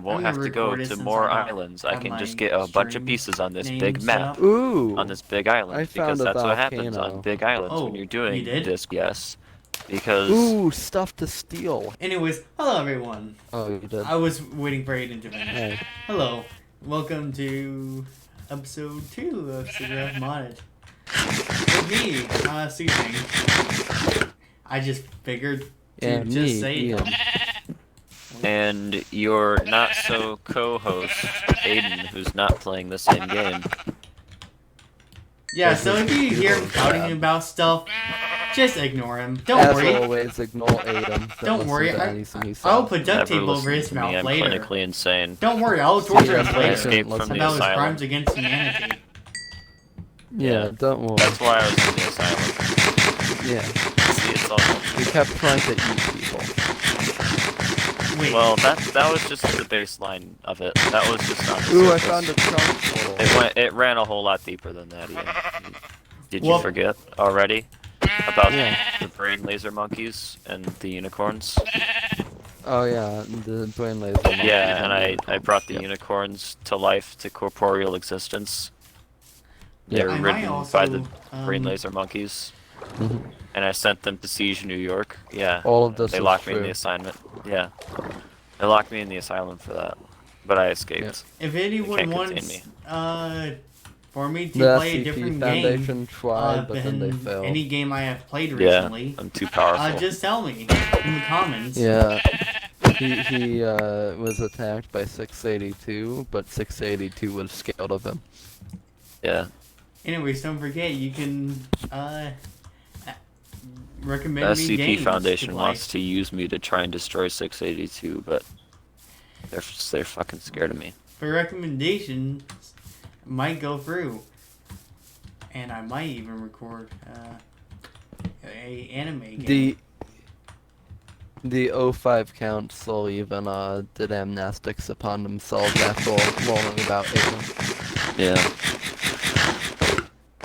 won't I'm have gonna to go record it to since more I don't islands. I have can just my get a bunch of stream pieces on this name big set map. up. Ooh! On this big island. I Because found a that's what happens on volcano. big islands when Oh, you're you doing did? this, yes. Because... Ooh, stuff to steal. Anyways, hello everyone. Oh, you did. I was waiting for Aiden to finish. Hey. Hello. Welcome to episode 2 of StukaCraft Modded. With me, Susan. I just figured to just say Ian. them. And your not-so co-host, Aiden, who's not playing the same game. Yeah, so if you hear him shouting about stuff, just ignore him. Don't As worry. always, ignore Aiden. Don't worry. I'll I'll put duct tape Never over his listen to me, mouth I'm later. clinically insane. Don't worry, I'll torture him I later escaped from the about his asylum. crimes against humanity. Yeah, don't worry. That's why I was in the asylum. Yeah, See, it's all... we kept trying to eat people. Wait. Well, that was just the baseline of it. That was just on the Ooh, I surface. found a trunk portal. It ran a whole lot deeper than that, Ian. Did you Well- forget already about Yeah. the brain laser monkeys and the unicorns? Oh yeah, the brain laser. Yeah, and I brought the Yep. unicorns to life, to corporeal existence. They Yeah. were I might ridden also, by the brain laser monkeys, Mhm. and I sent them to siege New York. Yeah, All of this they is locked me in true. the assignment. Yeah, they locked me in the asylum for that, but I escaped. If anyone can't wants, contain me. for me to The play a SCP different Foundation game, tried, but then they than failed. any game I have played Yeah, recently, I'm too powerful. just tell me in the comments. Yeah, he was attacked by 682, but 682 was scared of him. Yeah. Anyways, don't forget you can recommend me SCP games Foundation to play. wants to use me to try and destroy 682, but they're fucking scared of me. For recommendations, might go through, and I might even record a anime game. The O5 Council even did amnestics upon themselves after learning about Aiden. Yeah.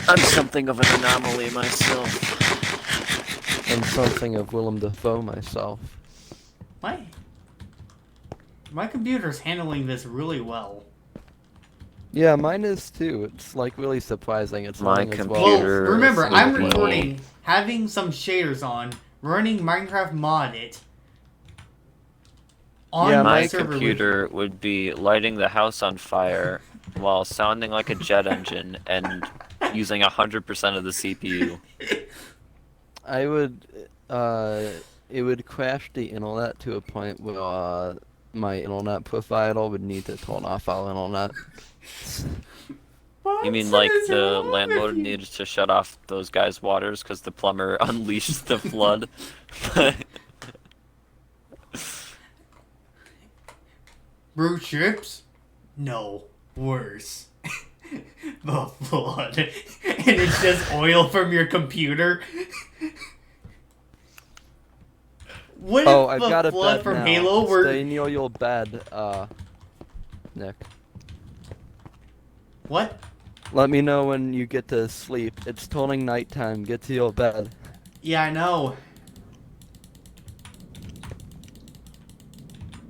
I'm something of an anomaly myself. And something of Willem Dafoe myself. My computer's handling this really well. Yeah, mine is too. It's like really surprising. It's My running as well. Well, computer- remember, I'm Well- recording, having some shaders on, running Minecraft Modded on Yeah, my My server. computer would be lighting the house on fire while sounding like a jet engine and using 100% of the CPU. I would, it would crash the internet to a point where my internet provider would need to turn off our internet. What You mean like is the wrong with landlord you? needed to shut off those guys' waters because the plumber unleashed the flood? Brute ships? No, worse. The flood. And it's just oil from your computer. What Oh, if I've the got a flood bed from now. Halo were... Stay near your bed, Nick. What? Let me know when you get to sleep. It's turning nighttime. Get to your bed. Yeah, I know.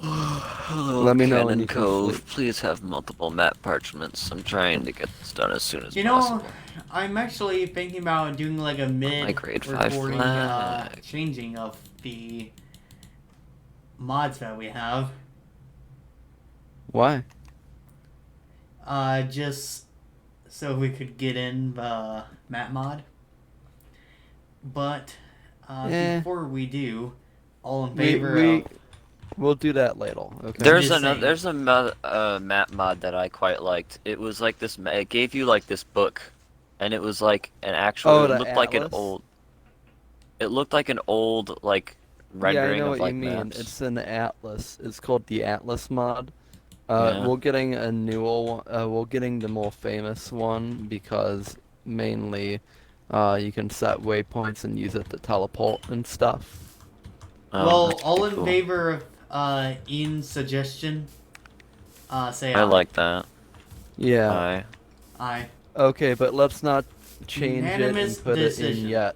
Hello, Let me know when Cannon you can Cove. sleep. Please have multiple map parchments. I'm trying to get this done as soon as You know, possible. I'm actually thinking about doing like a My grade 5 mid-recording flag. changing of the mods that we have. Why? Just so we could get in the map mod. But before we do, all in favor of... We'll do that later. Okay. There's just another. saying. There's a map mod that I quite liked. It was like this. It gave you like this book, and it was like an actual. Oh, it the looked like an atlas? old. It looked like an old like Yeah, I rendering know of what like you mean. maps. It's an atlas. It's called the Atlas mod. Yeah. We're getting a newer one. We're getting the more famous one because mainly, you can set waypoints and use it to teleport and stuff. Oh, well, that's all pretty in cool. favor of Ian's suggestion, say I like that. Yeah. Aye. Okay, but let's not change it Unanimous and put it in decision. yet.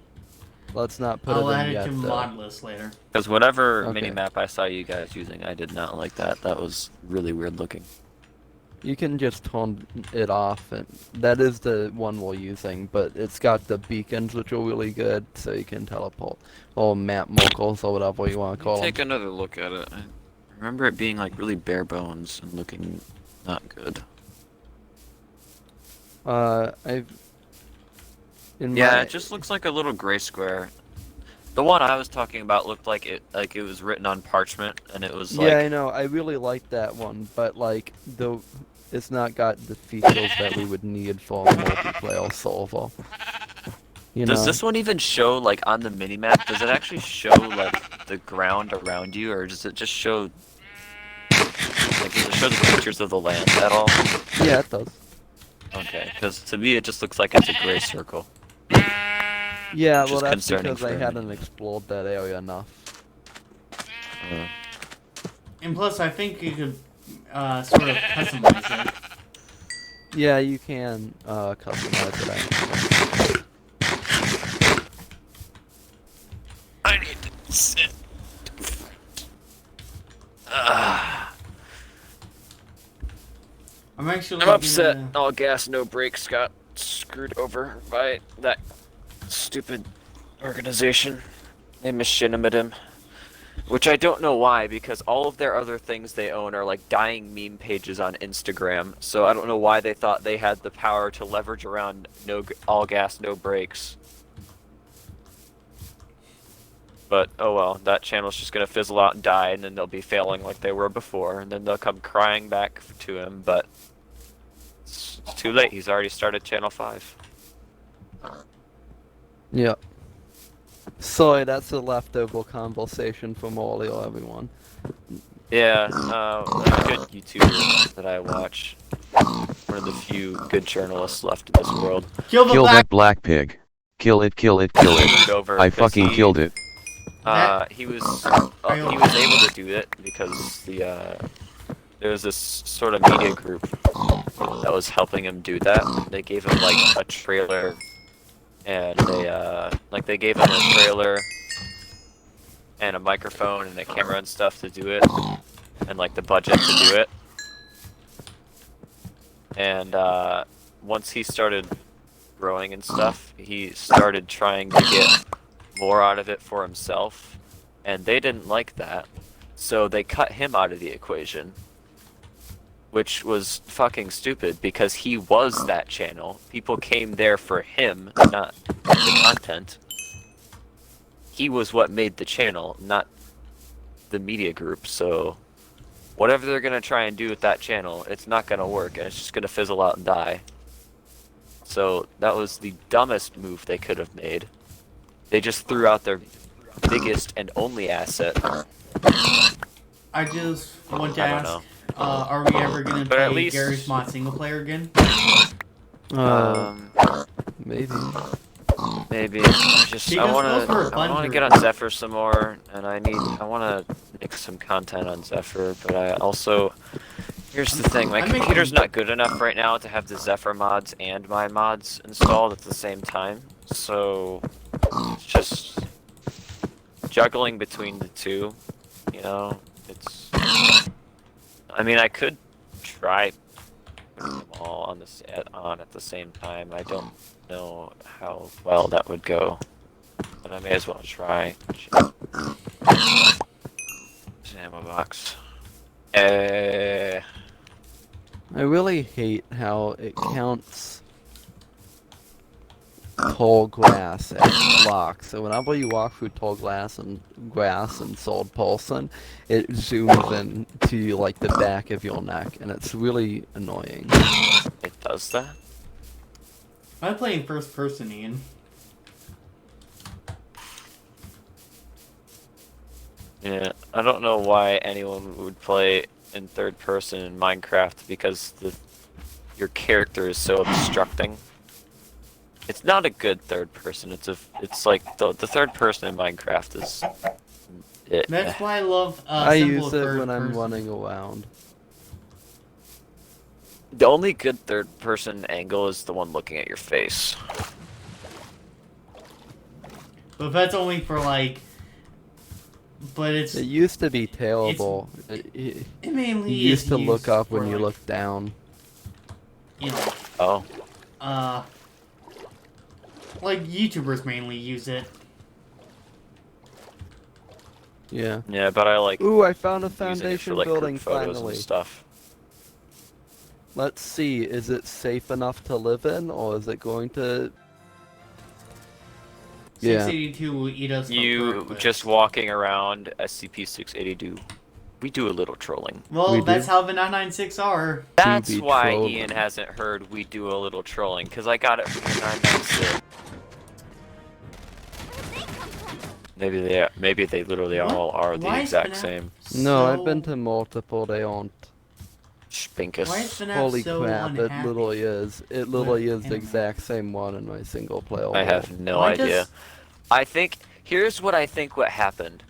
Let's not put I'll it add in it yet, to though. mod list later. Because whatever Okay. minimap I saw you guys using, I did not like that. That was really weird looking. You can just turn it off, and that is the one we're using, but it's got the beacons, which are really good, so you can teleport, or map mockles, or whatever you want to call them. Take another look at it. I remember it being like really bare bones and looking not good. I've... Yeah, it just looks like a little gray square. The one I was talking about looked like it was written on parchment, and it was like... Yeah, I know. I really like that one, but like it's not got the features that we would need for a multiplayer solver. Does this one even show like on the minimap? Does it actually show like the ground around you, or does it just show like does it show the features of the land at all? Yeah, it does. Okay, because to me it just looks like it's a gray circle. Yeah, Which well is that's concerning because I for me. hadn't explored that area enough. And plus, I think you could sort of customize it. Yeah, you can customize it actually. I need to sit. I'm actually I'm upset. gonna... All gas, no brakes got screwed over by that stupid organization named Machinimadem. Which I don't know why, because all of their other things they own are like dying meme pages on Instagram. So I don't know why they thought they had the power to leverage around all gas, no brakes. But oh well, that channel's just gonna fizzle out and die, and then they'll be failing like they were before, and then they'll come crying back to him. But it's too late. He's already started Channel 5. Yeah. Sorry, that's a leftover conversation from earlier, everyone. Yeah, a good YouTuber that I watch. One of the few good journalists left in this world. Kill the Kill black... that black pig. Kill it, kill it, kill it. Over I 'cause fucking killed it. he was able to do it because there was this sort of media group that was helping him do that. They gave him like a trailer, and they gave him a trailer and a microphone and a camera and stuff to do it, and like the budget to do it. And once he started growing and stuff, he started trying to get more out of it for himself, and they didn't like that, so they cut him out of the equation, which was fucking stupid because he was that channel. People came there for him, not the content. He was what made the channel, not the media group. So whatever they're gonna try and do with that channel, it's not gonna work, and it's just gonna fizzle out and die. So that was the dumbest move they could have made. They just threw out their biggest and only asset. I just want to I don't ask, know. are we ever going to But at play least- Gary's Mod single player again? Maybe. Maybe. Because I those were fun wanna to get on Zephyr some more, and I wanna make some content on Zephyr, but I also, here's the thing, my I'm making- computer's not good enough right now to have the Zephyr mods and my mods installed at the same time, so it's just juggling between the two, you know, it's, I mean, I could try putting them all on at the same time. I don't know how well that would go, but I may as well try. Ammo box. I really hate how it counts tall grass as blocks. So whenever you walk through tall grass and sword person, it zooms in to like the back of your neck, and it's really annoying. It does that? I'm playing first person, Ian. Yeah, I don't know why anyone would play in third person in Minecraft because your character is so obstructing. It's not a good third person. It's like the third person in Minecraft is. That's why I love I simple use it third when I'm person. running around. The only good third person angle is the one looking at your face. But that's only for like. But It used to be tailable. it mainly You used is to look used up for, when you like, look down. You know, Oh. like YouTubers mainly use it. Yeah. Yeah, but I like Ooh, I found a using it for foundation like building group photos finally. and stuff. Let's see, is it safe enough to live in, or is it going to... Yeah. 682 will eat us for You breakfast. just walking around SCP-682. We do a little trolling. Well, We that's do. how the 996 are. That's be why trolling. Ian hasn't heard we do a little trolling, because I got it from the 996. Maybe they literally What? all are the Why is exact FNAF same. No, I've so- been to multiple, they aren't. Spinkus. Why is FNAF Holy so crap, it unhappy? literally is. It literally is the anime? exact same one in my single player. I have no Why idea. does- I think, here's what I think what happened.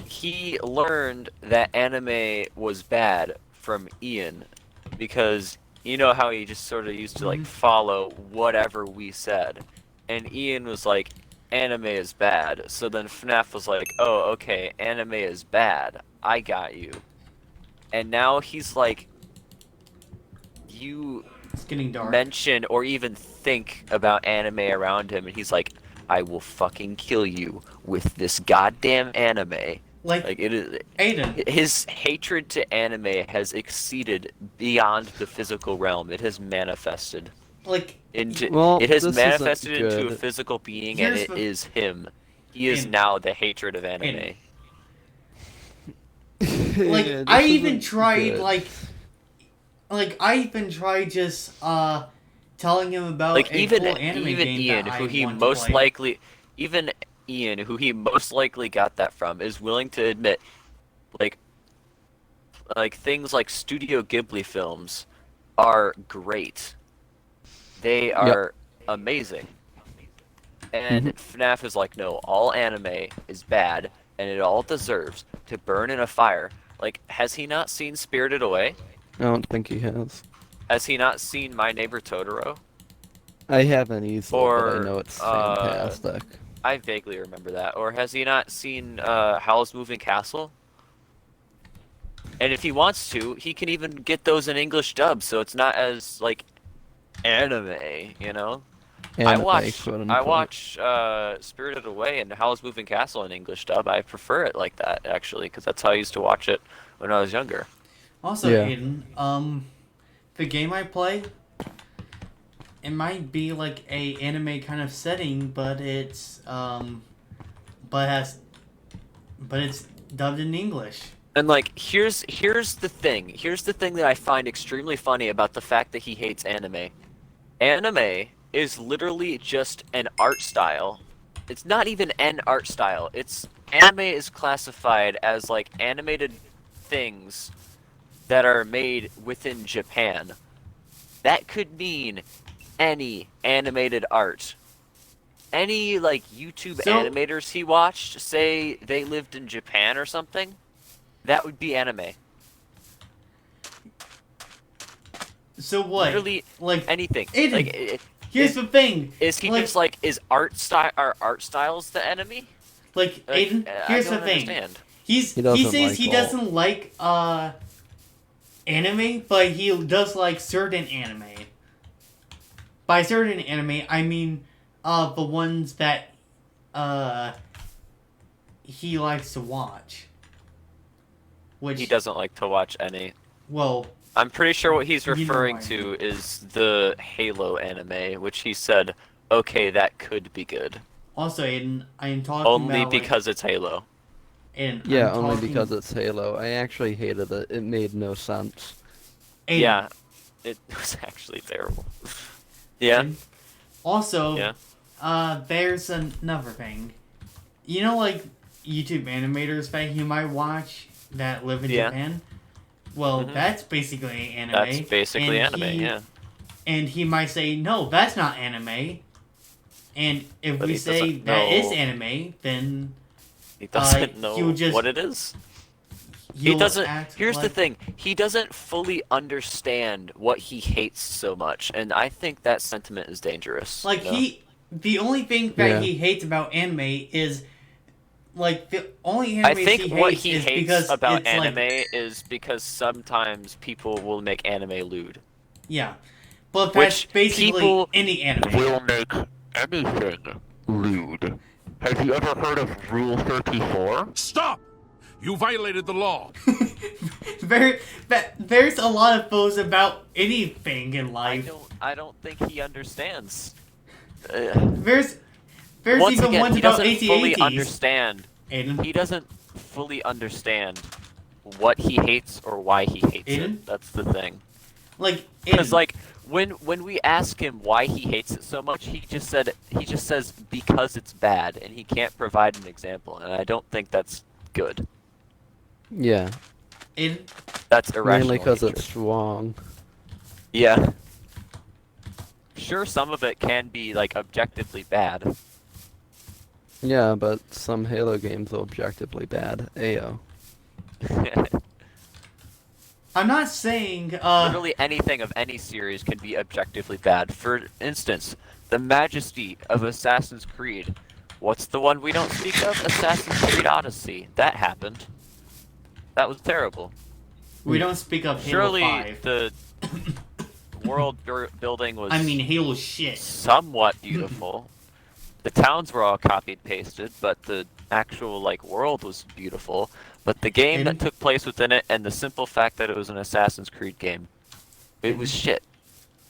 He learned that anime was bad from Ian, because you know how he just sort of used to like follow whatever we said, and Ian was like, anime is bad. So then FNAF was like, oh, okay, anime is bad. I got you. And now he's like, you It's getting dark. mention or even think about anime around him, and he's like, I will fucking kill you with this goddamn anime. Like it is. Aiden. His hatred to anime has exceeded beyond the physical realm. It has manifested Like, into. Well, it has this manifested isn't into a good. physical being, and Here's it the- is him. He is Aiden. now the hatred of anime. Aiden. Yeah, like this I even isn't tried good. like I even tried just telling him about Like a even cool anime even game Ian, that who I he want to most play. likely, even Ian, who he most likely got that from, is willing to admit, like things like Studio Ghibli films are great. They are amazing. And FNAF is like, no, all anime is bad, and it all deserves to burn in a fire. Like, has he not seen Spirited Away? I don't think he has. Has he not seen My Neighbor Totoro? I haven't either, but Or, I know it's uh, fantastic. I vaguely remember that. Or has he not seen Howl's Moving Castle? And if he wants to, he can even get those in English dub, so it's not as like anime, you know. Anime, I quote-unquote. watch Spirited Away and Howl's Moving Castle in English dub. I prefer it like that actually, because that's how I used to watch it when I was younger. Also, Yeah. Aiden, the game I play, it might be like a anime kind of setting, but it's it's dubbed in English. And like, here's the thing. Here's the thing that I find extremely funny about the fact that he hates anime. Anime is literally just an art style. It's not even an art style. Anime is classified as like animated things that are made within Japan. That could mean any animated art. Any like YouTube So- animators he watched, say they lived in Japan or something, that would be anime. So what? Literally like anything. Aiden, Like, here's the thing. is he like, just like, is are art styles the enemy? like Like, Aiden? I Here's don't the thing. understand. He He doesn't says like he all. doesn't like anime, but he does like certain anime. By certain anime, I mean the ones that he likes to watch. Which He doesn't like to watch any. well, I'm pretty sure what he's You know referring what I to is the Halo anime, which he said, okay, that could be good. also Aiden, I am talking Only about because it's Halo. Aiden, Yeah, I'm only talking- because it's Halo. I actually hated it. It made no sense. Aiden, Yeah, it was actually terrible. Yeah, Aiden. Also, yeah. there's another thing. You know, like YouTube animators that you might watch that live in Yeah. Japan. Well, Mhm. that's basically anime. That's basically and anime, he- yeah. And he might say, "No, that's not anime." And if But we he say doesn't that is know. anime, then He doesn't he know would just- what it is. He you'll doesn't. act Here's the like- thing. He doesn't fully understand what he hates so much, and I think that sentiment is dangerous. Like you know? the only thing that Yeah. he hates about anime is like the only I anime think he what hates he is hates because about it's anime like is because sometimes people will make anime lewd. yeah, but that's Which basically people any anime. will make anything lewd. Have you ever heard of Rule 34? Stop! You violated the law. There's a lot of those about anything in life. I don't think he understands. There's Once even again, ones he about doesn't fully AT-ATs. understand. Aiden, He doesn't fully understand what he hates or why he hates Aiden? it. That's the thing. like Because Aiden, like when we ask him why he hates it so much, he just says because it's bad, and he can't provide an example, and I don't think that's good. Yeah. Aiden, That's irrational. Mainly because hatred. it's wrong. Yeah. Sure, some of it can be like objectively bad. Yeah, but some Halo games are objectively bad. Ayo. I'm not saying Literally anything of any series can be objectively bad. For instance, the majesty of Assassin's Creed. What's the one we don't speak of? Assassin's Creed Odyssey. That happened. That was terrible. we don't speak of Halo Surely 5. the world building was I mean Halo shit. somewhat beautiful. The towns were all copied pasted, but the actual like world was beautiful. But the game that Aiden? took place within it, and the simple fact that it was an Assassin's Creed game, it was shit.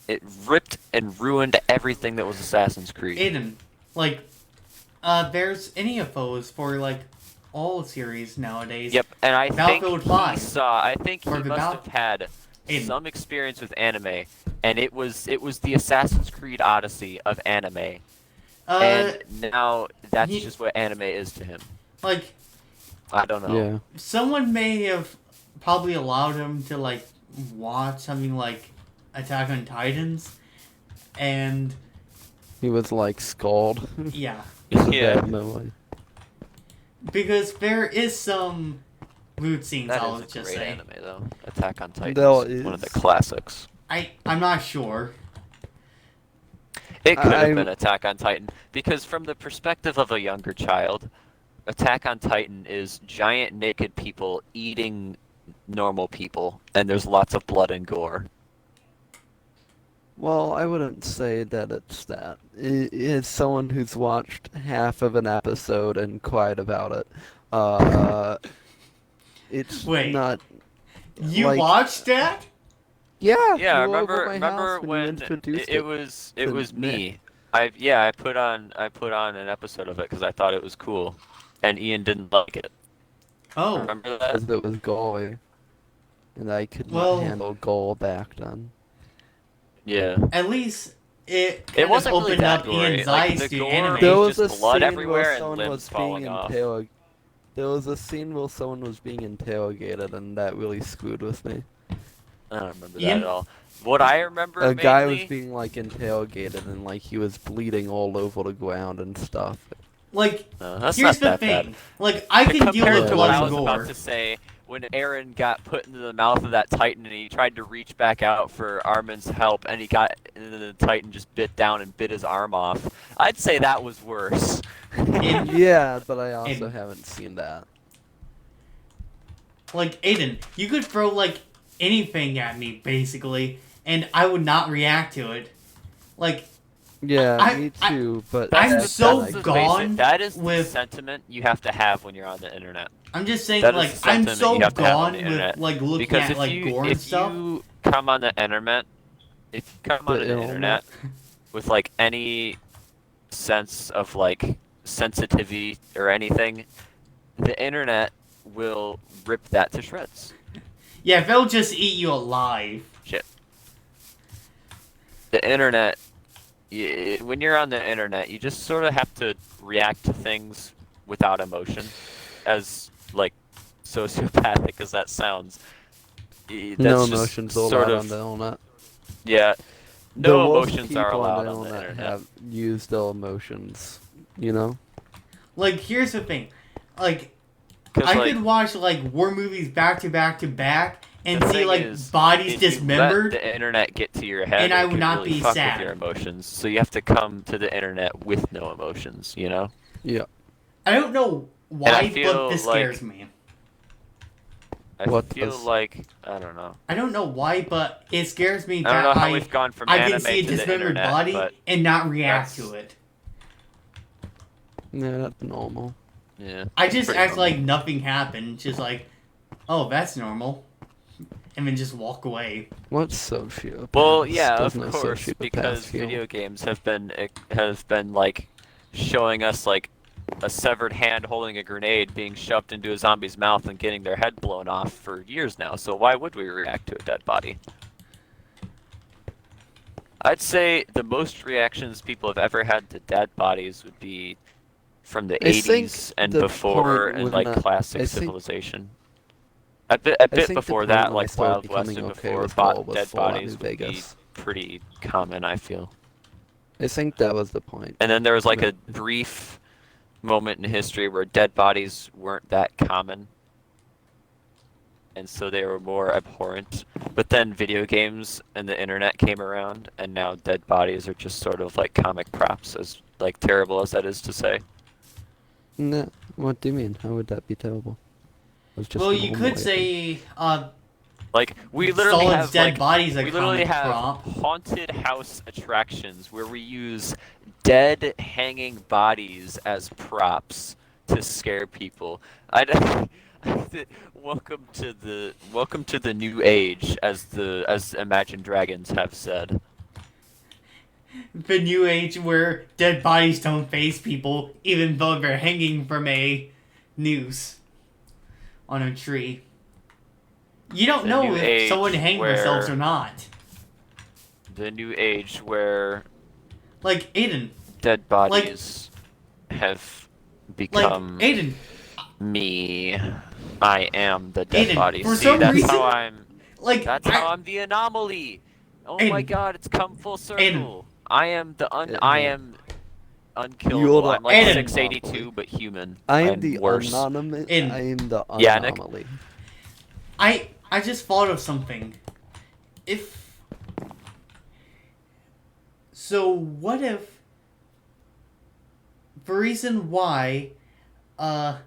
It ripped and ruined everything that was Assassin's Creed. Aiden, like there's any of those for like all series nowadays. Yep, and I think Battlefield he 5. saw. I think Or he the must Battle- have had Aiden. some experience with anime, and it was the Assassin's Creed Odyssey of anime, and now that's he- just what anime is to him. like I don't know. Yeah. someone may have probably allowed him to like watch something like Attack on Titans, and He was like scald. yeah, Yeah, Bad memory. because there is some lewd scenes. that I'll is a just great say. anime though. Attack on Titan, There one of the is. classics. I'm not sure. It could have I'm- been Attack on Titan because, from the perspective of a younger child, Attack on Titan is giant naked people eating normal people, and there's lots of blood and gore. Well, I wouldn't say that it's that. It's someone who's watched half of an episode and cried about it. It's Wait. not. You like- watched that? Yeah. Yeah, you were over at my remember house you when introduced it was to me. me. I put on an episode of it because I thought it was cool, and Ian didn't like it. Oh, Remember that? Because it was goalie, and I could Well- not handle goal back then. Yeah. at least it It kind of wasn't really opened that up gory. Ian's Like, eyes the to gore- anime. There was was just a blood scene everywhere where and someone limbs was falling being off. interrogated. There was a scene where someone was being interrogated, and that really screwed with me. I don't remember Ian? that at all. What I remember A guy was mainly- being like interrogated, and like he was bleeding all over the ground and stuff. Like, that's here's not the that thing. bad. Like, I can deal Compared with to what I blood was and about gore. to say, when Aaron got put into the mouth of that Titan and he tried to reach back out for Armin's help, and he got into the Titan, just bit down and bit his arm off. I'd say that was worse. In, Yeah, but I also And- haven't seen that. like, Aiden, you could throw, like, anything at me, basically, and I would not react to it. Like, Yeah, I- me I- too. But I'm that's so like- the gone That is the with- sentiment you have to have when you're on the internet. I'm just saying, That is like, the I'm sentiment so you have to have on gone the with, internet. like, looking Because at, if like, you gore and if stuff. you come on the internet, with like any sense of like sensitivity or anything, the internet will rip that to shreds. Yeah, they'll just eat you alive. Shit. The internet, when you're on the internet, you just sort of have to react to things without emotion, as like sociopathic as that sounds. That's no just emotions sort allowed of on the internet. yeah. The No worst emotions are people allowed on on the the internet. have used their emotions. You know. Like, here's the thing. Like, 'Cause, I like, could watch, like, war movies back to back to back, and The see thing like is, bodies if you dismembered. let the internet get to your head, And I it would could not really be fuck sad. with your emotions. So you have to come to the internet with no emotions, you know? Yeah. I don't know I why, feel but this like- scares me. I What feel does? like I don't know. I don't know why, but it scares me I don't know that how we've gone from I anime can see a to the dismembered internet, body but and not react that's- to it. Yeah, that's normal. yeah. I just pretty act normal. like nothing happened, just like, oh, that's normal, and then just walk away. What's sociopath? Well, yeah, There's of no course, sociopath because here. video games have been like showing us like a severed hand holding a grenade being shoved into a zombie's mouth and getting their head blown off for years now. So why would we react to a dead body? I'd say the most reactions people have ever had to dead bodies would be from the I think 80s and the before, point and when like I- classic I think- Civilization. A bit think the before point that, when I like started Wild West becoming and okay before, with Paul was dead Fallout bodies New would be Vegas. pretty common, I feel. I think that was the point. And then there was like Yeah. a brief moment in history where dead bodies weren't that common. And so they were more abhorrent. But then video games and the internet came around, and now dead bodies are just sort of like comic props, as like terrible as that is to say. No, what do you mean? How would that be terrible? It's just Well, you normal, I could think. say, Like we literally Solid's have dead like bodies a we literally comic have prop. haunted house attractions where we use dead hanging bodies as props to scare people. Welcome to the new age, as Imagine Dragons have said. The new age where dead bodies don't face people, even though they're hanging from a noose on a tree. You don't The know new if age someone hanged themselves where- or not. The new age where Like, Aiden. dead bodies have Like, become Aiden. me. I am the dead Aiden, body. for See, some that's reason- how I'm. Like, That's how I'm the anomaly. Oh my Aiden. god, it's come full circle. Aiden. I am the Yeah. I am unkillable. You're the I'm like Aiden. 682 but human. I am I'm the worse. anonymous. In- I am the Yeah, Nick. anomaly. I just thought of something. So what if the reason why dead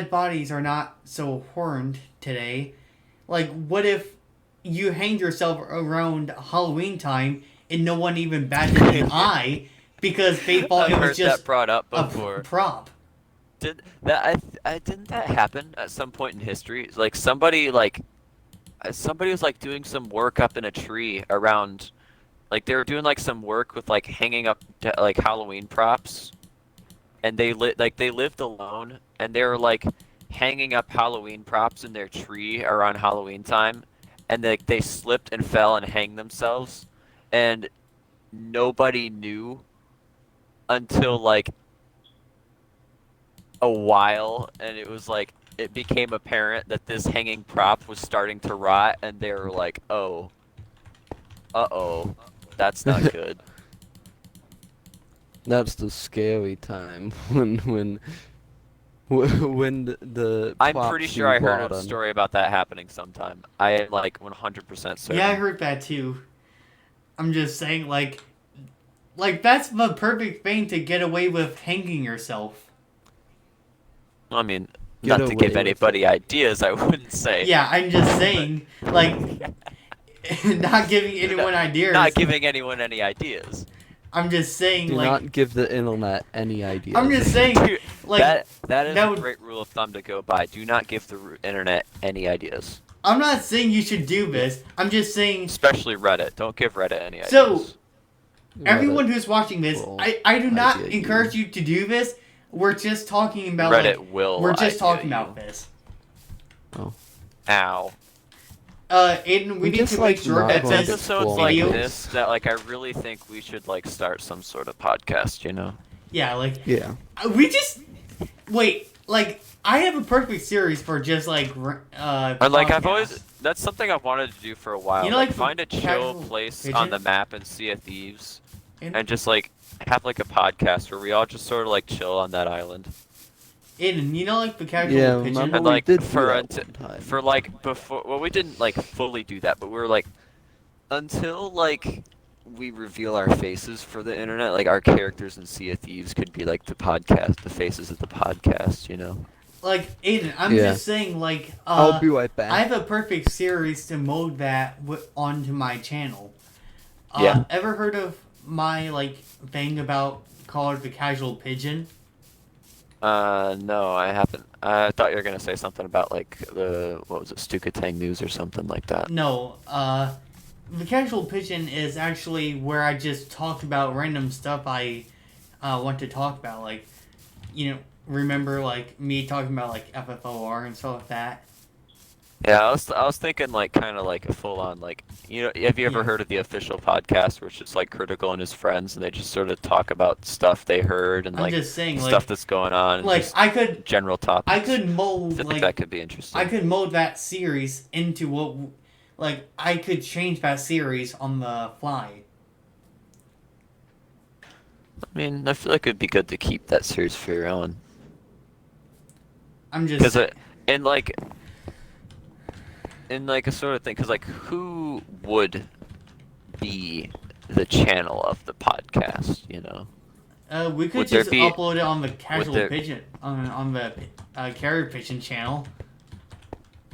bodies are not so horned today, like what if you hanged yourself around Halloween time and no one even batted an eye because they thought I've it heard was just that brought up a before. prop? Did that didn't that happen at some point in history? Like somebody was like doing some work up in a tree around, like they were doing like some work with like hanging up like Halloween props, and they lived alone, and they were like hanging up Halloween props in their tree around Halloween time, and they slipped and fell and hanged themselves, and nobody knew until like a while, and it was like it became apparent that this hanging prop was starting to rot, and they were like, oh, that's not good. That's the scary time when the I'm props pretty you sure I heard a bought story about that happening sometime. I am like 100% certain. Yeah, I heard that too. I'm just saying, like that's the perfect thing to get away with hanging yourself. I mean, Get not to away give with anybody ideas, I wouldn't say. Yeah, I'm just saying, like, not giving anyone ideas. Not giving anyone any ideas. I'm just saying, Do like, not give the internet any ideas. I'm just saying, Dude, like, that is that a would- great rule of thumb to go by. Do not give the internet any ideas. I'm not saying you should do this. I'm just saying, Especially Reddit. Don't give Reddit any ideas. So- Reddit. everyone who's watching this, Well, I do not idea you. encourage you to do this. We're just talking about, Reddit like, will. we're just idea talking you. about this. Ow. Aiden, we I'm need just, to like, make sure not that It's going this to episodes explore like video, this that like I really think we should like start some sort of podcast, you know? yeah, like, Yeah. we just wait. Like, I have a perfect series for just like And like I've podcasts. always that's something I've wanted to do for a while. You know, like, like, find a chill casual place pigeon? on the map in Sea of Thieves And- and just like have like a podcast where we all just sort of like chill on that island. Aiden, you know, like the casual Yeah, pigeon. remember And we like did do for that one time. for like before, well, we didn't like fully do that, but we were like until like we reveal our faces for the internet, like our characters in Sea of Thieves could be like the podcast, the faces of the podcast, you know. Like Aiden, I'm Yeah. just saying, like I'll be right back. I have a perfect series to mold that onto my channel. Yeah. Ever heard of my like thing about called the casual pigeon? No, I haven't. I thought you were gonna say something about like what was it, StukaTang News or something like that. No, the casual pigeon is actually where I just talk about random stuff I want to talk about. Like, you know, remember like me talking about like FFOR and stuff like that? Yeah, I was thinking like kind of like a full on like, you know, have you ever Yeah. heard of the official podcast where it's just like Critical and his friends and they just sort of talk about stuff they heard and I'm like just saying, like, stuff that's going on and like just I could general topics. I could mold I feel like that could be interesting. I could mold that series into what, like, I could change that series on the fly. I mean, I feel like it'd be good to keep that series for your own. I'm just Because in like a sort of thing, because like who would be the channel of the podcast, you know? we could would there just be- upload it on the casual there- pigeon on the carrier pigeon channel.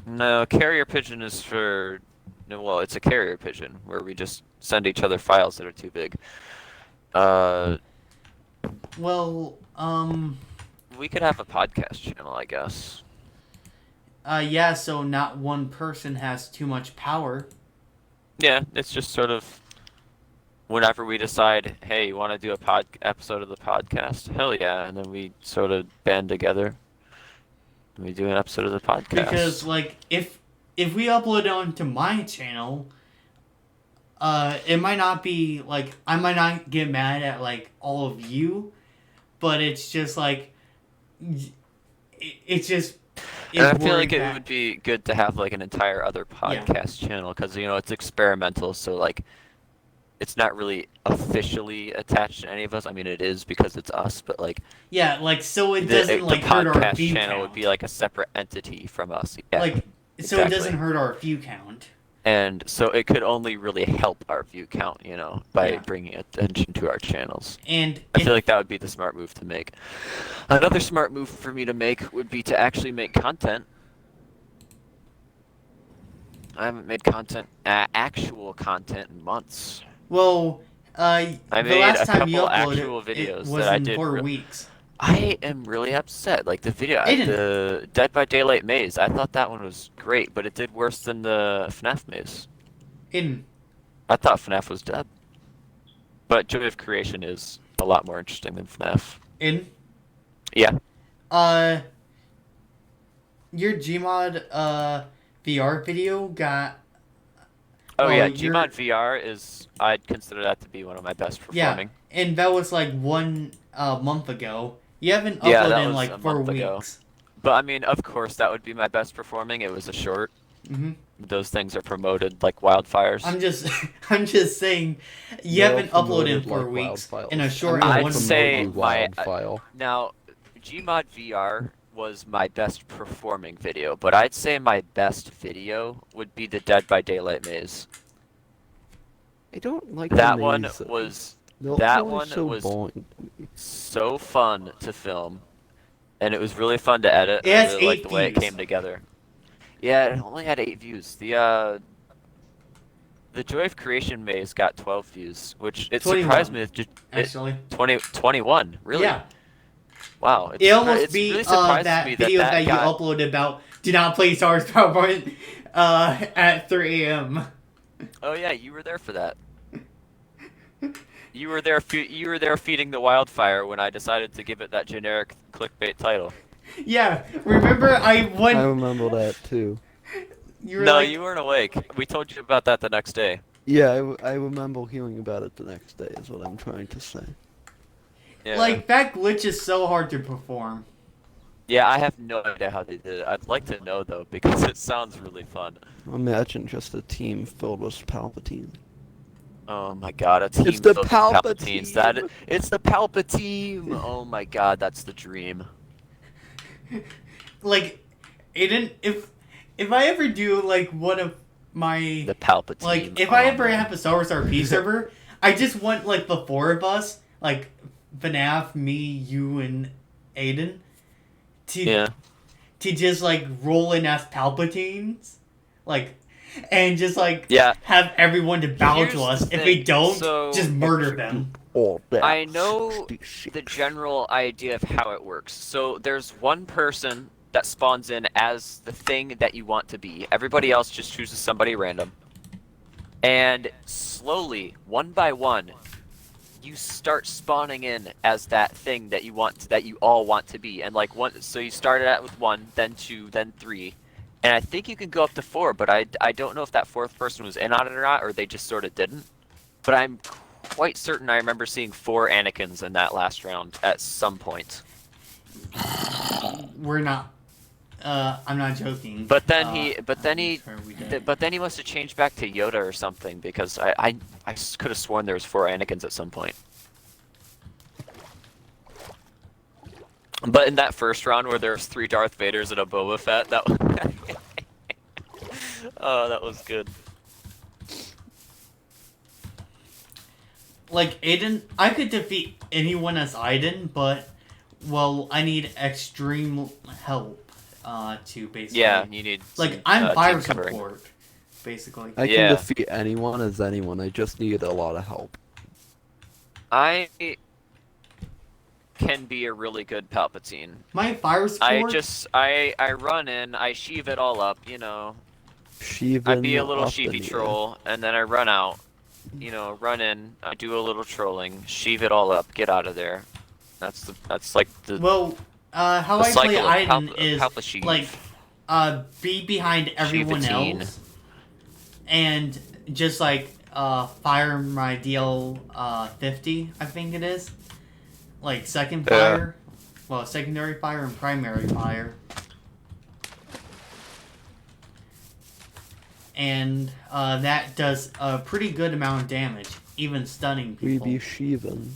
No, carrier pigeon is for, no, well, it's a carrier pigeon where we just send each other files that are too big. Well, We could have a podcast channel, I guess. yeah, so not one person has too much power. Yeah, it's just sort of whenever we decide, hey, you want to do a episode of the podcast? Hell yeah, and then we sort of band together and we do an episode of the podcast. Because, like, if we upload it onto my channel, it might not be, like, I might not get mad at, like, all of you, but it's just, like, it's just... And I feel worried like it that- would be good to have like an entire other podcast channel because you know it's experimental, so like it's not really officially attached to any of us. I mean, it is because it's us, but like Yeah, like, so it doesn't, like, the hurt our podcast view channel count. would be like a separate entity from us. Yeah, Like, so exactly. it doesn't hurt our view count. And so it could only really help our view count, you know, by Yeah. bringing attention to our channels. And I feel like that would be the smart move to make. Another smart move for me to make would be to actually make content. I haven't made actual content in months. well, I the made last a time you couple uploaded actual it videos was that I in did 4 re- weeks. I am really upset. Like the video, Aiden. the Dead by Daylight maze, I thought that one was great, but it did worse than the FNAF maze. In I thought FNAF was dead. But Joy of Creation is a lot more interesting than FNAF. Yeah. Your Gmod VR video got Oh well, yeah, your- Gmod VR is, I'd consider that to be one of my best performing. yeah, and that was like 1 month ago. You haven't Yeah, that uploaded in was like a 4 month ago. weeks. But I mean, of course, that would be my best performing. It was a short. hmm Those things are promoted like wildfires. I'm just I'm just saying you They're haven't uploaded in promoted 4 like weeks wildfires. in a short I'd one say month. my- file. Now, Gmod VR was my best performing video, but I'd say my best video would be the Dead by Daylight maze. I don't like That the one maze. was They're that always one so was boring. so fun to film, and it was really fun to edit. It I has really liked 8 the way it views. came together. Yeah, it only had 8 views. The Joy of Creation maze got 12 views, which it 21, surprised me. It, Actually, 21, really? yeah, Wow. it almost it's beat really surprised that me video that, got, you uploaded about do not play Stars PowerPoint at 3 a.m. Oh yeah, you were there for that. You were there. You were there feeding the wildfire when I decided to give it that generic clickbait title. Yeah, remember I went. I remember that too. You were No, like, you weren't awake. We told you about that the next day. Yeah, I remember hearing about it the next day. Is what I'm trying to say. Yeah. like that glitch is so hard to perform. Yeah, I have no idea how they did it. I'd like to know though because it sounds really fun. Imagine just a team filled with Palpatine. Oh my god, a team It's the filled with Palpatine. Palpatines. It's the Palpatine. Oh my god, that's the dream. like, Aiden, if I ever do like one of my The Palpatine. like, if I ever have a Star Wars RP server, I just want like the four of us, like FNAF, me, you, and Aiden, to just like roll in as Palpatines, like, and just like have everyone to bow Here's to us. the If they thing. don't, So- just murder them. I know the general idea of how it works. So there's one person that spawns in as the thing that you want to be. Everybody else just chooses somebody random. And slowly, one by one, you start spawning in as that thing that you all want to be. And like so you started out with 1, then 2, then 3. And I think you can go up to 4, but I don't know if that 4th person was in on it or not, or they just sort of didn't. But I'm quite certain I remember seeing 4 Anakins in that last round at some point. We're not. I'm not joking. But then But he must have changed back to Yoda or something, because I could have sworn there was 4 Anakins at some point. But in that first round where there was 3 Darth Vaders and a Boba Fett, that oh, that was good. like Aiden, I could defeat anyone as Aiden, but well, I need extreme help to basically. Yeah, you need like some, I'm fire team covering. support, basically. I can defeat anyone as anyone. I just need a lot of help. I can be a really good Palpatine. My fire support. I run in, I sheave it all up, you know. I'd be a little sheevy troll, and then I run out. You know, run in, I do a little trolling, sheave it all up, get out of there. That's like the Well, how the I play cycle of Aiden is Palpatine. like be behind everyone Sheevatine. else, and just like fire my DL 50, I think it is. Like second fire, well, secondary fire and primary fire. And that does a pretty good amount of damage, even stunning We people. be sheevin'.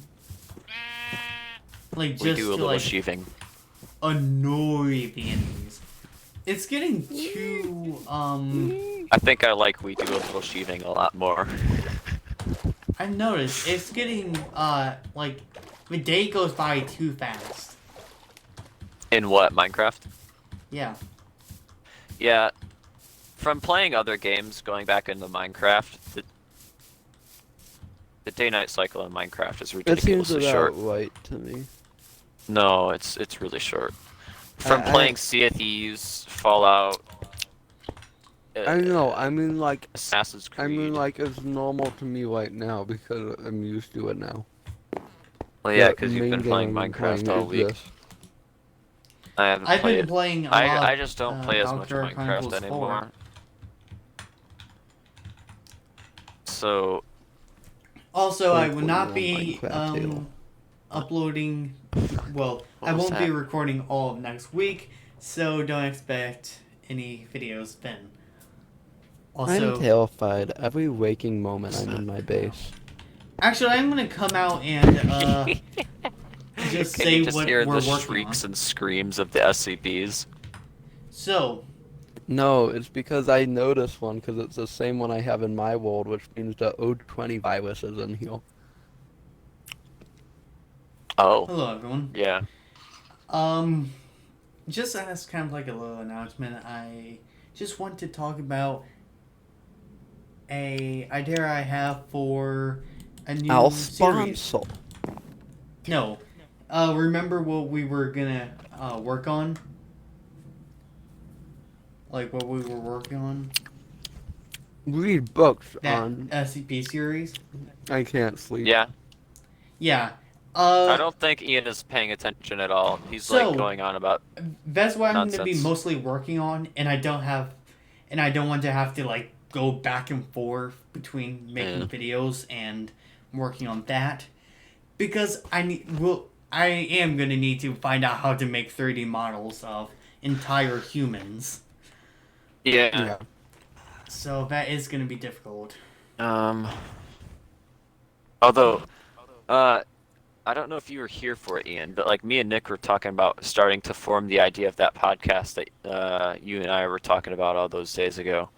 Like just We do a to little like sheaving. annoy the enemies. It's getting too I think I like we do a little sheaving a lot more. I've noticed it's getting like the day goes by too fast. In what, Minecraft? Yeah. Yeah. From playing other games, going back into Minecraft, the day-night cycle in Minecraft is It seems ridiculously about short. right to me. No, it's really short. From playing Sea of Thieves, Fallout. I know. I mean, like Assassin's Creed. I mean, like it's normal to me right now because I'm used to it now. Well, yeah, The because you've main been playing game I'm Minecraft playing all is week. this. I haven't I've played. been playing a lot I just don't play as much Valkyrie Minecraft Chronicles 4. anymore. So Also, I will Hopefully not on be Minecraft too. uploading. Well, What I was won't be that? recording all of next week, so don't expect any videos then. Also, I'm terrified every waking moment I'm in my base. actually, I'm gonna come out and just Can say you just what hear we're the working shrieks on. and screams of the SCPs? So, No, it's because I noticed one because it's the same one I have in my world, which means the O20 virus is in here. Oh, hello everyone. yeah. Just as kind of like a little announcement, I just want to talk about a idea I have for a new Our series. sponsor. No. Remember what we were gonna work on? Like what we were working on? Read books That on. SCP series? I can't sleep. Yeah. Yeah. I don't think Ian is paying attention at all. He's So- like going on about. That's what I'm gonna be Nonsense. mostly working on, and I don't want to have to like go back and forth between making videos and working on that, because I am gonna need to find out how to make 3D models of entire humans. Yeah. So that is gonna be difficult. Although, I don't know if you were here for it, Ian, but like me and Nick were talking about starting to form the idea of that podcast that you and I were talking about all those days ago.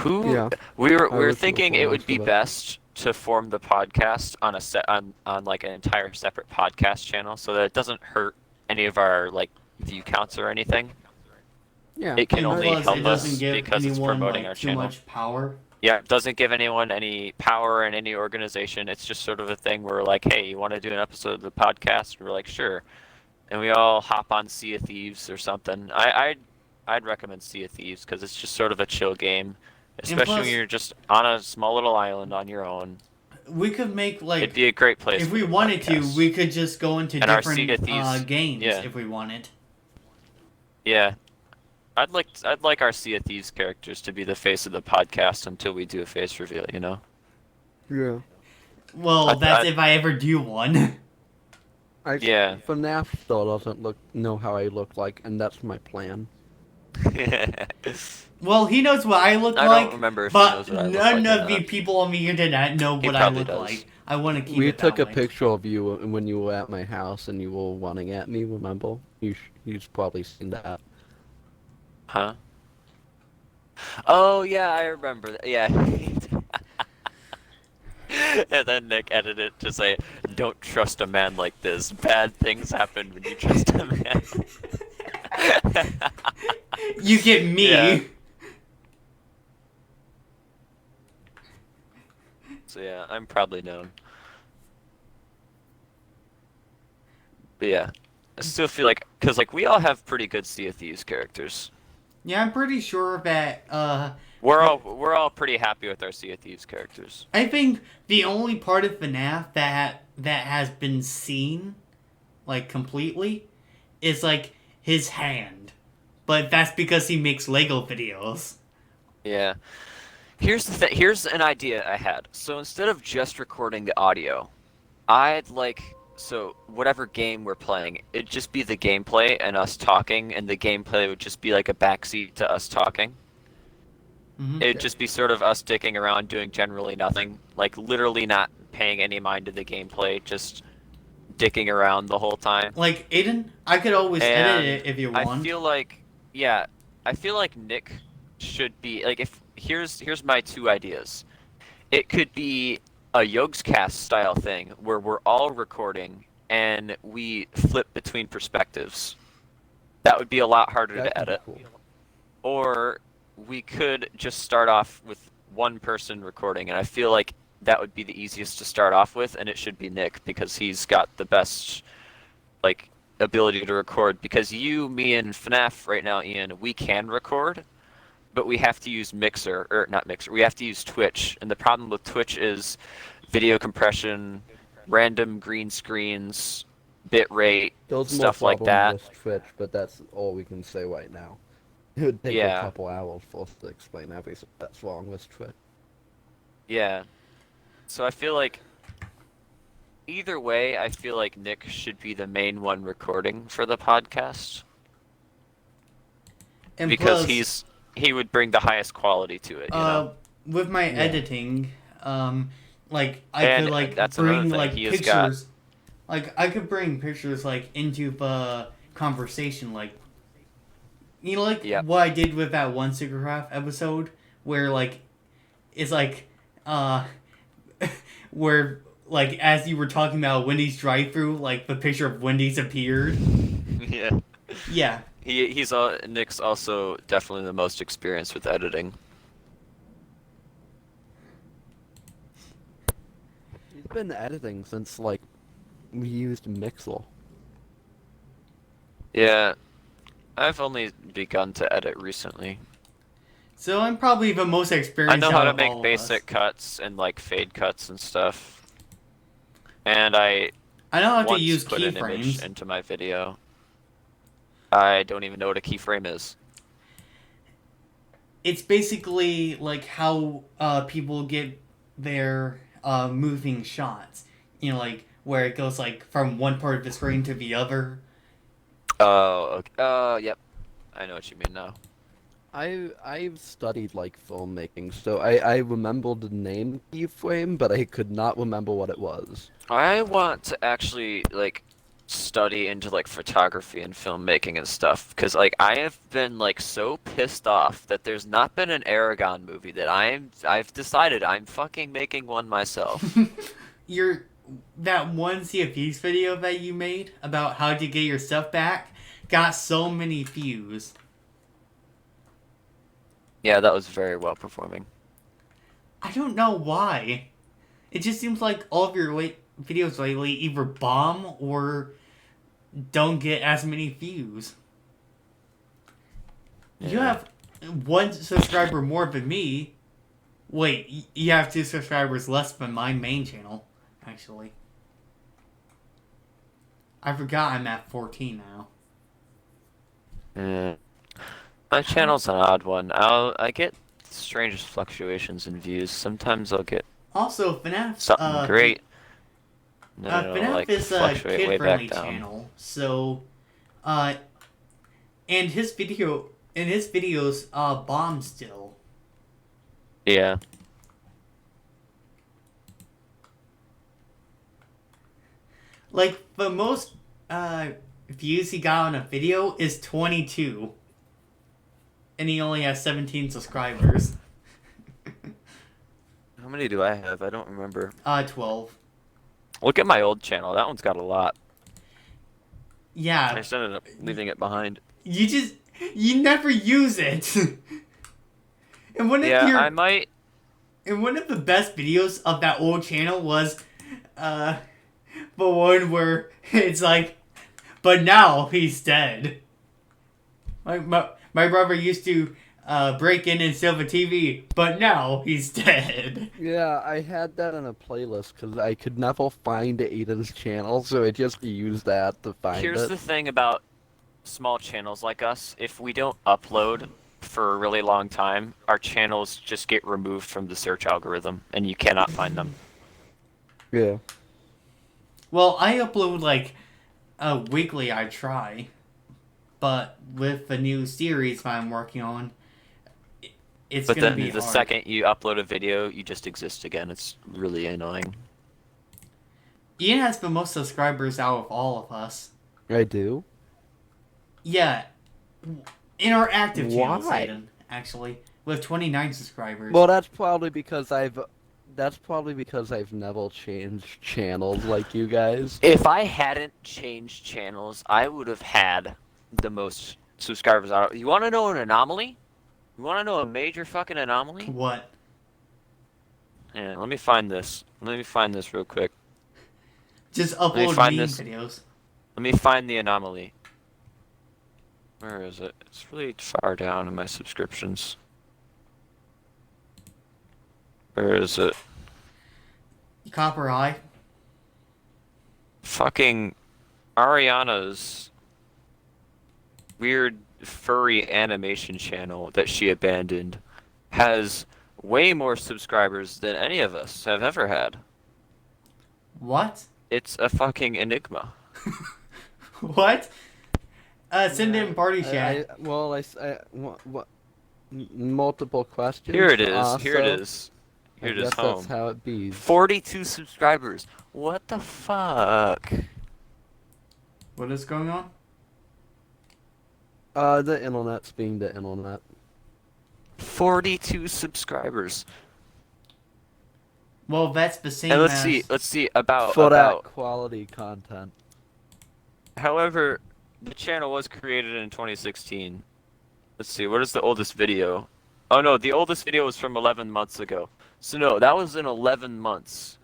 Yeah. We I were listened thinking to it would most be of it. best to form the podcast on on like an entire separate podcast channel so that it doesn't hurt any of our like view counts or anything. Yeah. It can And only plus, help it doesn't us give because it's anyone promoting like our too channel. much power. Yeah, it doesn't give anyone any power in any organization. It's just sort of a thing where we're like, hey, you want to do an episode of the podcast? And we're like, sure. And we all hop on Sea of Thieves or something. I'd recommend Sea of Thieves because it's just sort of a chill game, especially plus- when you're just on a small little island on your own. We could make like It'd be a great place. if for we the wanted to, podcast. we could just go into And our different Sea of Thieves- games yeah. if we wanted. Yeah, I'd like our Sea of Thieves characters to be the face of the podcast until we do a face reveal. You know. Yeah. Well, that's if I ever do one. Yeah. FNAF still doesn't know how I look like, and that's my plan. Well, he knows what I look I like, don't remember if he but knows what I look none like or of the not. people on the internet know He what I probably look does. like. I want to keep We it took that a way. picture of you when you were at my house and you were running at me, remember? You've probably seen that. Huh? Oh yeah, I remember that. Yeah. And then Nick edited it to say, "Don't trust a man like this. Bad things happen when you trust a man." You get me. Yeah. So yeah, I'm probably known. But yeah, I still feel like, cause like we all have pretty good Sea of Thieves characters. Yeah, I'm pretty sure that We're all pretty happy with our Sea of Thieves characters. I think the only part of FNAF that has been seen, like completely, is like his hand, but that's because he makes Lego videos. Yeah. Here's an idea I had. So instead of just recording the audio, I'd like, so whatever game we're playing, it'd just be the gameplay and us talking, and the gameplay would just be like a backseat to us talking. Mhm. It'd just be sort of us dicking around doing generally nothing, like literally not paying any mind to the gameplay, just dicking around the whole time. Like Aiden, I could always edit it if you want. I feel like, yeah, I feel like Nick should be like, if here's my two ideas. It could be a Yogscast style thing where we're all recording and we flip between perspectives. That would be a lot harder to edit. Cool. Or we could just start off with one person recording, and I feel like that would be the easiest to start off with, and it should be Nick because he's got the best like ability to record. Because you, me, and FNAF right now, Ian, we can record, but we have to use Mixer, or not Mixer, we have to use Twitch, and the problem with Twitch is video compression, random green screens, bitrate, Those stuff more like that. problems with Twitch, but that's all we can say right now. It would take Yeah. a couple hours for us to explain everything that's wrong with Twitch. Yeah. So I feel like either way, I feel like Nick should be the main one recording for the podcast And because plus, he would bring the highest quality to it, you know. with my editing, like I And could like that's another bring thing, like he has got- pictures, like I could bring pictures like into the conversation, like you know, like Yep. what I did with that one StukaCraft episode where like it's like where like as you were talking about Wendy's drive-through, like the picture of Wendy's appeared. Yeah. Yeah. Nick's also definitely the most experienced with editing. He's been editing since like we used Mixel. Yeah. I've only begun to edit recently. So I'm probably the most experienced. I know how out to of make all of basic us. cuts and like fade cuts and stuff. And I I know how to once use put an image keyframes. into my video. I don't even know what a keyframe is. It's basically like how people get their moving shots. You know, like where it goes like from one part of the screen to the other. Oh, okay. Yep. I know what you mean now. I've studied like filmmaking, so I remember the name keyframe, but I could not remember what it was. I want to actually like study into like photography and filmmaking and stuff because like I have been like so pissed off that there's not been an Aragon movie that I've decided I'm fucking making one myself. That one CFPs video that you made about how to get your stuff back got so many views. Yeah, that was very well performing. I don't know why. It just seems like all of your videos lately either bomb or don't get as many views. Yeah. You have 1 subscriber more than me. Wait, you have 2 subscribers less than my main channel, actually. I forgot I'm at 14 now. My channel's an odd one. I get strangest fluctuations in views. Sometimes I'll get Also, FNAF's something great. No, FNAF like is a fluctuate way back kid-friendly down. channel, so and his videos bomb still. Yeah. Like the most views he got on a video is 22, and he only has 17 subscribers. How many do I have? I don't remember. 12. Look at my old channel. That one's got a lot. I Yeah, just ended up leaving it behind. you never use it. And one of Yeah, I might. and one of the best videos of that old channel was the one where it's like, but now he's dead. My brother used to break in and steal the TV, but now he's dead. Yeah, I had that in a playlist because I could never find Aiden's channel, so I just used that to find Here's it. the thing about small channels like us. If we don't upload for a really long time, our channels just get removed from the search algorithm, and you cannot find them. Yeah. Well, I upload like weekly. I try, but with the new series that I'm working on, it's But gonna then be the hard. second you upload a video, you just exist again. It's really annoying. Ian has the most subscribers out of all of us. I do? Yeah, in our active channels, Why? Aiden, actually, with 29 subscribers. Well, that's probably because I've never changed channels like you guys. If I hadn't changed channels, I would have had the most subscribers out. You want to know an anomaly? You want to know a major fucking anomaly? What? Yeah, let me find this. Let me find this real quick. Just me upload find meme this. videos. Let me find the anomaly. Where is it? It's really far down in my subscriptions. Where is it? Copper Eye. Fucking Ariana's weird furry animation channel that she abandoned has way more subscribers than any of us have ever had. What? It's a fucking enigma. What? Send in party chat. Multiple questions. Here it is. Also, Here it is. Here it is. I guess Home. that's how it be. 42 subscribers. What the fuck? What is going on? The internet's being the internet. 42 subscribers. Well, that's the same And as... let's see about For that quality content. However, the channel was created in 2016. Let's see, what is the oldest video? Oh no, the oldest video was from 11 months ago. So no, that was in 11 months.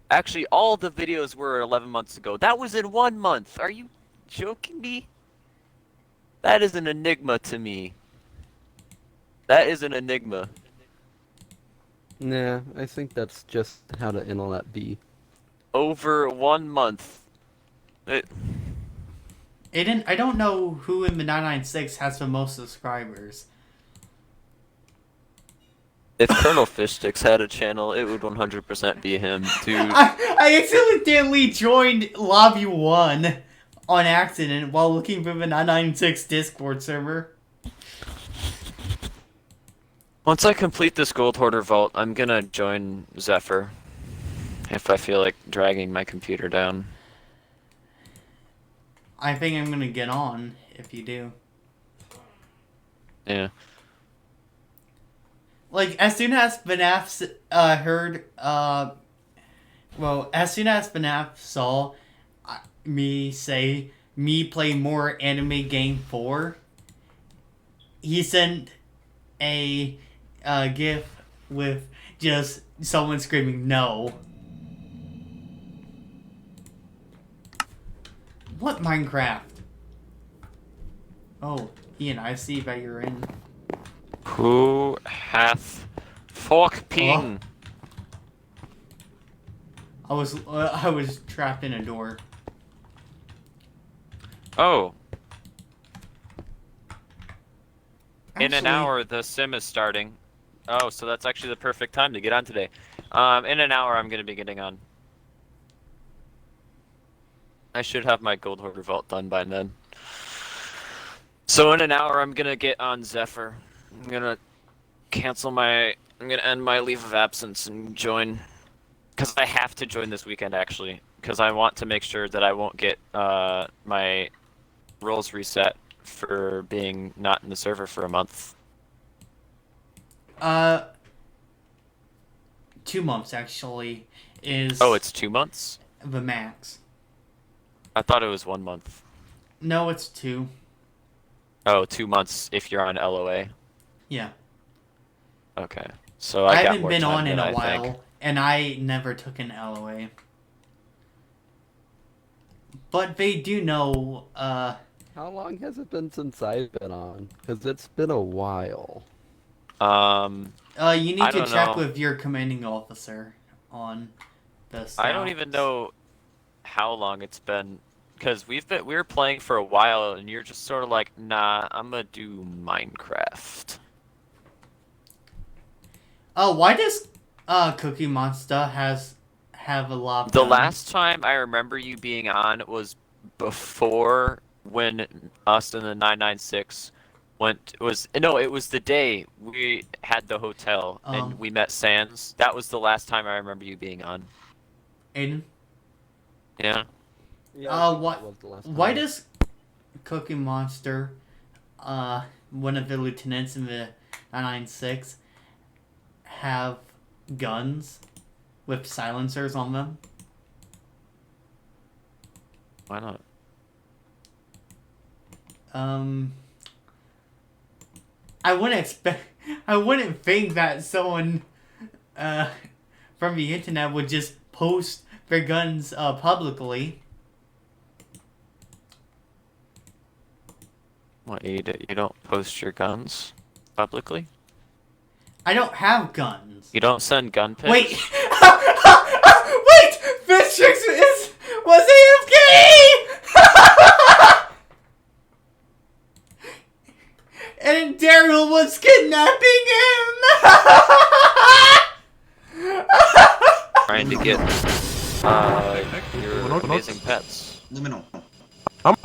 Actually, all the videos were 11 months ago. That was in 1 month. Are you joking me? That is an enigma to me. That is an enigma. Nah, I think that's just how the internet be. Over 1 month. Aiden, I don't know who in the 996 has the most subscribers. If Colonel Fishsticks had a channel, it would 100% be him, dude. I accidentally joined Lobby 1 on accident while looking for the 996 Discord server. Once I complete this Gold Hoarder Vault, I'm gonna join Zephyr. If I feel like dragging my computer down. I think I'm gonna get on if you do. Yeah. Like, as soon as FNAF heard, well, as soon as FNAF saw me say, me play more Anime Game 4, he sent a GIF with just someone screaming, no. What Minecraft? Oh, Ian, I see that you're in. Who hath fork ping? I was trapped in a door. Oh. In an Actually- hour, the sim is starting. Oh, so that's actually the perfect time to get on today. In an hour, I'm going to be getting on. I should have my Gold Hoarder Vault done by then. So in an hour, I'm going to get on Zephyr. I'm going to cancel my... I'm going to end my leave of absence and join. Because I have to join this weekend, actually. Because I want to make sure that I won't get my roles reset for being not in the server for a month. 2 months actually is. Oh, it's 2 months? the max. I thought it was 1 month. No, it's 2. Oh, 2 months if you're on LOA. Yeah. Okay. So I I got haven't more been time on in than a I while, think. and I never took an LOA. But they do know. How long has it been since I've been on? Because it's been a while. You need I to don't check know. with your commanding officer on this. I don't even know how long it's been, because we were playing for a while, and you're just sort of like, nah, I'm gonna do Minecraft. Why does Cookie Monster have a lot of The guns? last time I remember you being on was before when us and the 996 it was the day we had the hotel and we met Sans. That was the last time I remember you being on. Aiden? Yeah, Yeah. Why does Cookie Monster, one of the lieutenants in the 996, have guns with silencers on them? Why not? I wouldn't think that someone from the internet would just post their guns publicly. What, you don't post your guns publicly? I don't have guns. You don't send gun pics? Wait! Wait! Fistrix was AFK! And Daryl was kidnapping him! Trying to get your amazing pets. I'm